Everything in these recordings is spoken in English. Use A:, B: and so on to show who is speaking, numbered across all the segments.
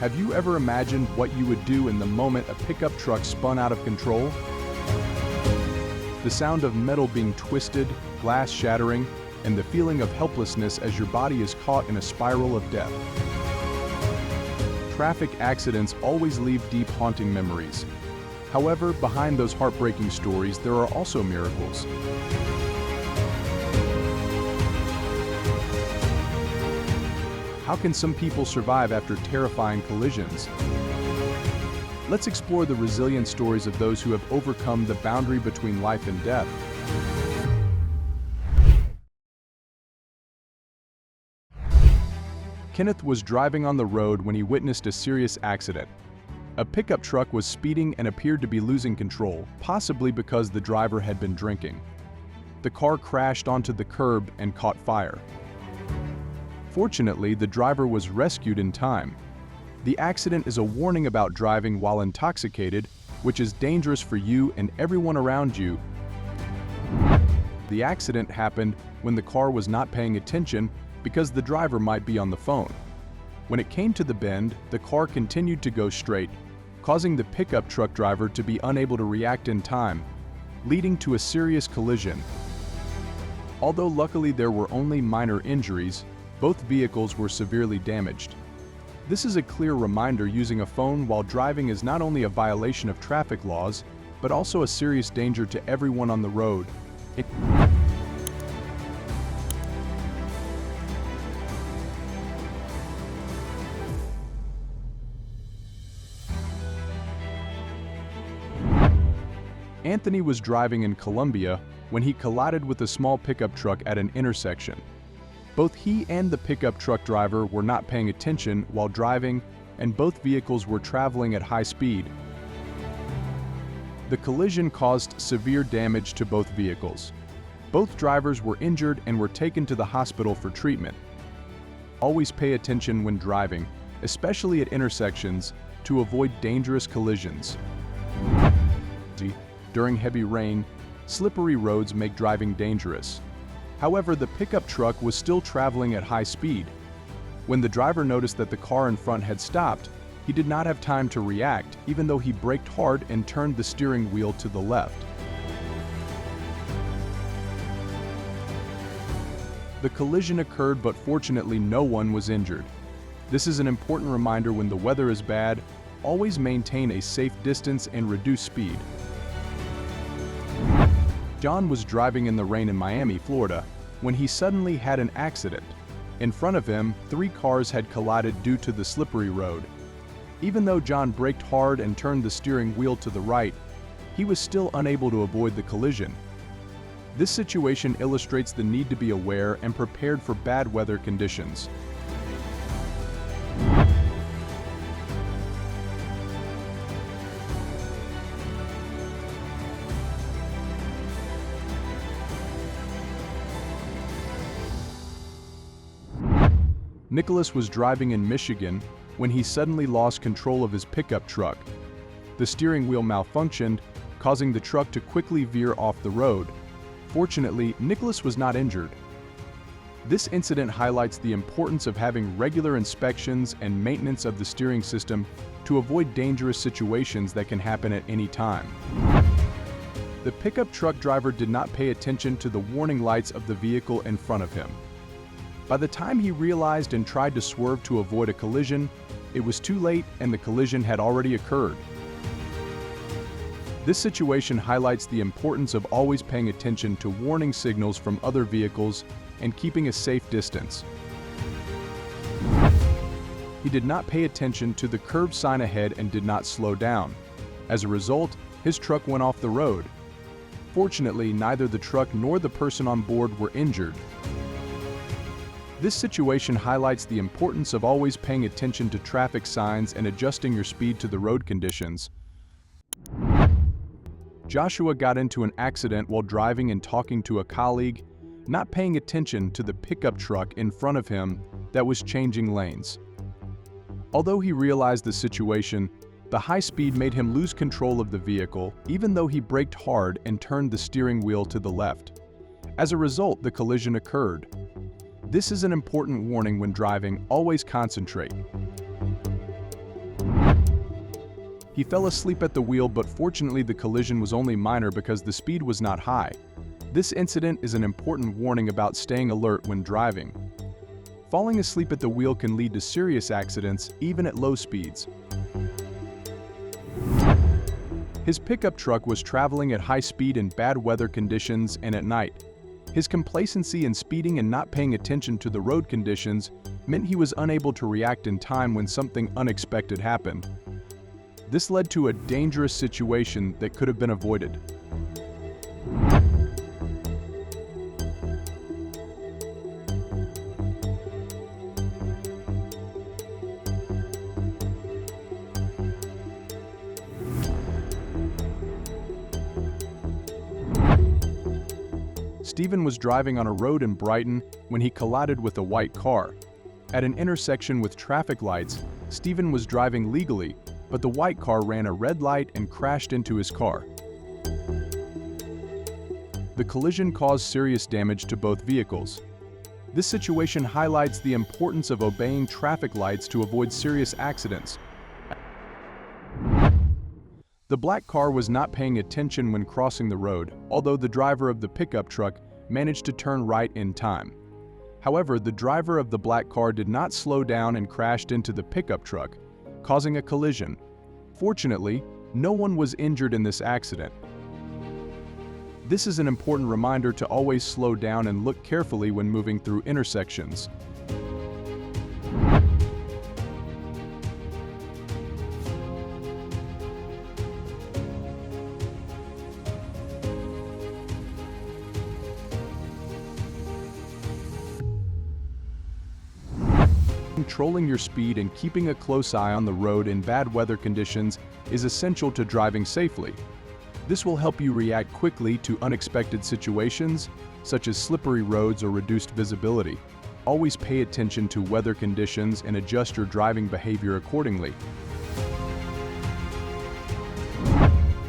A: Have you ever imagined what you would do in the moment a pickup truck spun out of control? The sound of metal being twisted, glass shattering, and the feeling of helplessness as your body is caught in a spiral of death. Traffic accidents always leave deep, haunting memories. However, behind those heartbreaking stories, there are also miracles. How can some people survive after terrifying collisions? Let's explore the resilient stories of those who have overcome the boundary between life and death. Kenneth was driving on the road when he witnessed a serious accident. A pickup truck was speeding and appeared to be losing control, possibly because the driver had been drinking. The car crashed onto the curb and caught fire. Fortunately, the driver was rescued in time. The accident is a warning about driving while intoxicated, which is dangerous for you and everyone around you. The accident happened when the car was not paying attention because the driver might be on the phone. When it came to the bend, the car continued to go straight, causing the pickup truck driver to be unable to react in time, leading to a serious collision. Although luckily there were only minor injuries, both vehicles were severely damaged. This is a clear reminder using a phone while driving is not only a violation of traffic laws, but also a serious danger to everyone on the road. Anthony was driving in Colombia when he collided with a small pickup truck at an intersection. Both he and the pickup truck driver were not paying attention while driving, and both vehicles were traveling at high speed. The collision caused severe damage to both vehicles. Both drivers were injured and were taken to the hospital for treatment. Always pay attention when driving, especially at intersections, to avoid dangerous collisions. During heavy rain, slippery roads make driving dangerous. However, the pickup truck was still traveling at high speed. When the driver noticed that the car in front had stopped, he did not have time to react, even though he braked hard and turned the steering wheel to the left. The collision occurred, but fortunately no one was injured. This is an important reminder: when the weather is bad, always maintain a safe distance and reduce speed. John was driving in the rain in Miami, Florida, when he suddenly had an accident. In front of him, 3 cars had collided due to the slippery road. Even though John braked hard and turned the steering wheel to the right, he was still unable to avoid the collision. This situation illustrates the need to be aware and prepared for bad weather conditions. Nicholas was driving in Michigan when he suddenly lost control of his pickup truck. The steering wheel malfunctioned, causing the truck to quickly veer off the road. Fortunately, Nicholas was not injured. This incident highlights the importance of having regular inspections and maintenance of the steering system to avoid dangerous situations that can happen at any time. The pickup truck driver did not pay attention to the warning lights of the vehicle in front of him. By the time he realized and tried to swerve to avoid a collision, it was too late and the collision had already occurred. This situation highlights the importance of always paying attention to warning signals from other vehicles and keeping a safe distance. He did not pay attention to the curb sign ahead and did not slow down. As a result, his truck went off the road. Fortunately, neither the truck nor the person on board were injured. This situation highlights the importance of always paying attention to traffic signs and adjusting your speed to the road conditions. Joshua got into an accident while driving and talking to a colleague, not paying attention to the pickup truck in front of him that was changing lanes. Although he realized the situation, the high speed made him lose control of the vehicle, even though he braked hard and turned the steering wheel to the left. As a result, the collision occurred. This is an important warning when driving: always concentrate. He fell asleep at the wheel, but fortunately the collision was only minor because the speed was not high. This incident is an important warning about staying alert when driving. Falling asleep at the wheel can lead to serious accidents, even at low speeds. His pickup truck was traveling at high speed in bad weather conditions and at night. His complacency in speeding and not paying attention to the road conditions meant he was unable to react in time when something unexpected happened. This led to a dangerous situation that could have been avoided. Stephen was driving on a road in Brighton when he collided with a white car. At an intersection with traffic lights, Stephen was driving legally, but the white car ran a red light and crashed into his car. The collision caused serious damage to both vehicles. This situation highlights the importance of obeying traffic lights to avoid serious accidents. The black car was not paying attention when crossing the road, although the driver of the pickup truck managed to turn right in time. However, the driver of the black car did not slow down and crashed into the pickup truck, causing a collision. Fortunately, no one was injured in this accident. This is an important reminder to always slow down and look carefully when moving through intersections. Controlling your speed and keeping a close eye on the road in bad weather conditions is essential to driving safely. This will help you react quickly to unexpected situations, such as slippery roads or reduced visibility. Always pay attention to weather conditions and adjust your driving behavior accordingly.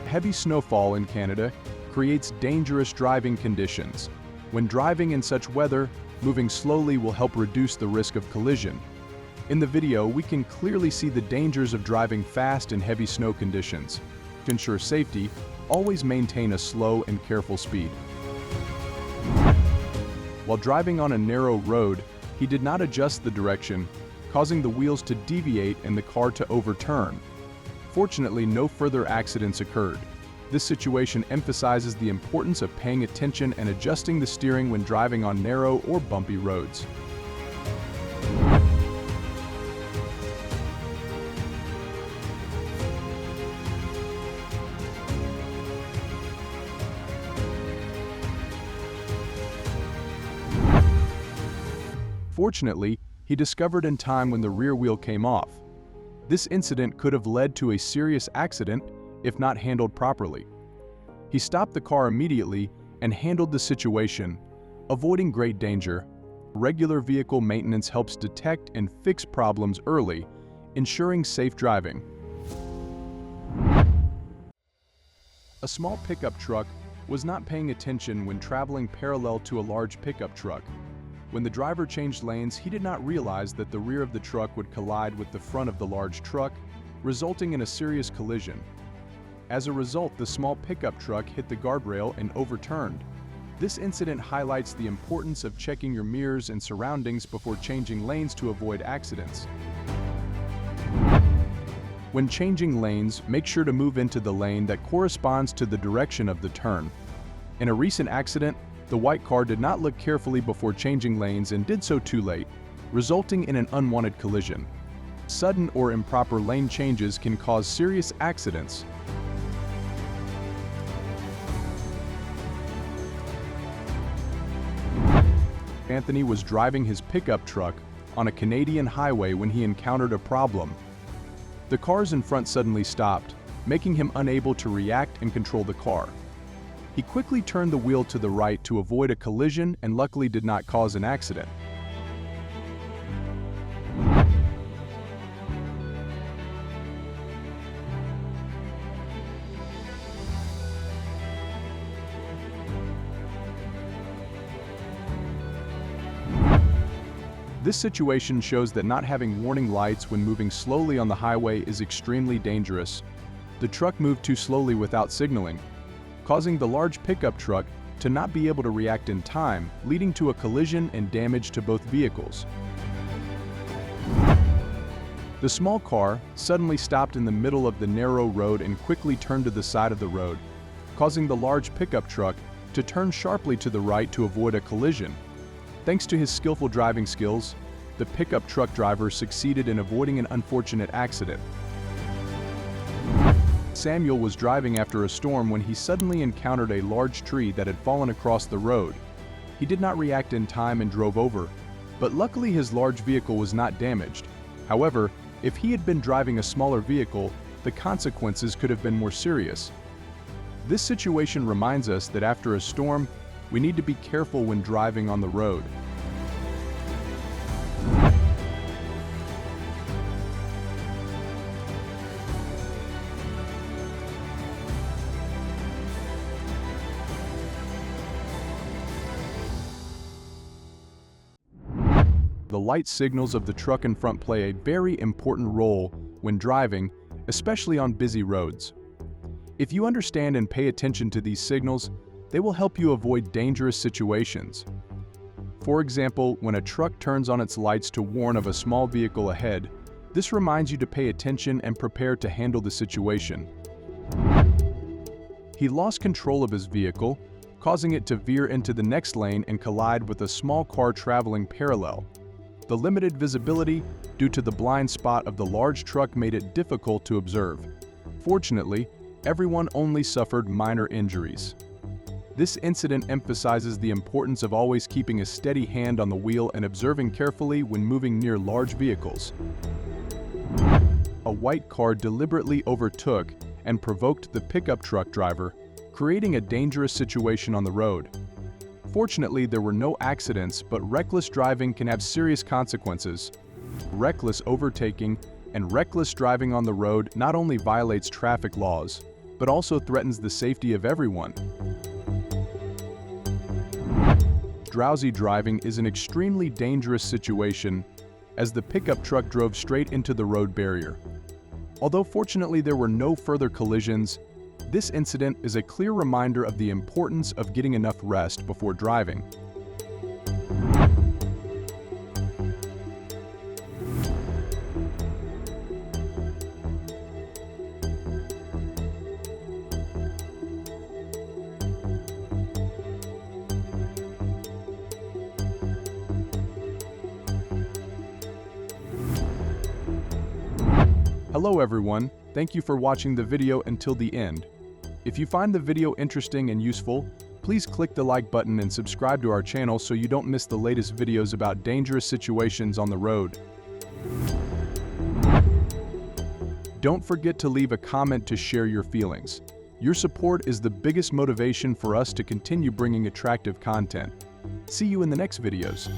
A: Heavy snowfall in Canada creates dangerous driving conditions. When driving in such weather, moving slowly will help reduce the risk of collision. In the video, we can clearly see the dangers of driving fast in heavy snow conditions. To ensure safety, always maintain a slow and careful speed. While driving on a narrow road, he did not adjust the direction, causing the wheels to deviate and the car to overturn. Fortunately, no further accidents occurred. This situation emphasizes the importance of paying attention and adjusting the steering when driving on narrow or bumpy roads. Fortunately, he discovered in time when the rear wheel came off. This incident could have led to a serious accident if not handled properly. He stopped the car immediately and handled the situation, avoiding great danger. Regular vehicle maintenance helps detect and fix problems early, ensuring safe driving. A small pickup truck was not paying attention when traveling parallel to a large pickup truck. When the driver changed lanes, he did not realize that the rear of the truck would collide with the front of the large truck, resulting in a serious collision. As a result, the small pickup truck hit the guardrail and overturned. This incident highlights the importance of checking your mirrors and surroundings before changing lanes to avoid accidents. When changing lanes, make sure to move into the lane that corresponds to the direction of the turn. In a recent accident, the white car did not look carefully before changing lanes and did so too late, resulting in an unwanted collision. Sudden or improper lane changes can cause serious accidents. Anthony was driving his pickup truck on a Canadian highway when he encountered a problem. The cars in front suddenly stopped, making him unable to react and control the car. He quickly turned the wheel to the right to avoid a collision and luckily did not cause an accident. This situation shows that not having warning lights when moving slowly on the highway is extremely dangerous. the truck moved too slowly without signaling, causing the large pickup truck to not be able to react in time, leading to a collision and damage to both vehicles. The small car suddenly stopped in the middle of the narrow road and quickly turned to the side of the road, causing the large pickup truck to turn sharply to the right to avoid a collision. Thanks to his skillful driving skills, the pickup truck driver succeeded in avoiding an unfortunate accident. Samuel was driving after a storm when he suddenly encountered a large tree that had fallen across the road. He did not react in time and drove over, but luckily his large vehicle was not damaged. However, if he had been driving a smaller vehicle, the consequences could have been more serious. This situation reminds us that after a storm, we need to be careful when driving on the road. The light signals of the truck in front play a very important role when driving, especially on busy roads. If you understand and pay attention to these signals, they will help you avoid dangerous situations. For example, when a truck turns on its lights to warn of a small vehicle ahead, this reminds you to pay attention and prepare to handle the situation. He lost control of his vehicle, causing it to veer into the next lane and collide with a small car traveling parallel. The limited visibility due to the blind spot of the large truck made it difficult to observe. Fortunately, everyone only suffered minor injuries. This incident emphasizes the importance of always keeping a steady hand on the wheel and observing carefully when moving near large vehicles. A white car deliberately overtook and provoked the pickup truck driver, creating a dangerous situation on the road. Fortunately, there were no accidents, but reckless driving can have serious consequences. Reckless overtaking and reckless driving on the road not only violates traffic laws, but also threatens the safety of everyone. Drowsy driving is an extremely dangerous situation, as the pickup truck drove straight into the road barrier. Although fortunately there were no further collisions, this incident is a clear reminder of the importance of getting enough rest before driving. Hello everyone, thank you for watching the video until the end. If you find the video interesting and useful, please click the like button and subscribe to our channel so you don't miss the latest videos about dangerous situations on the road. Don't forget to leave a comment to share your feelings. Your support is the biggest motivation for us to continue bringing attractive content. See you in the next videos.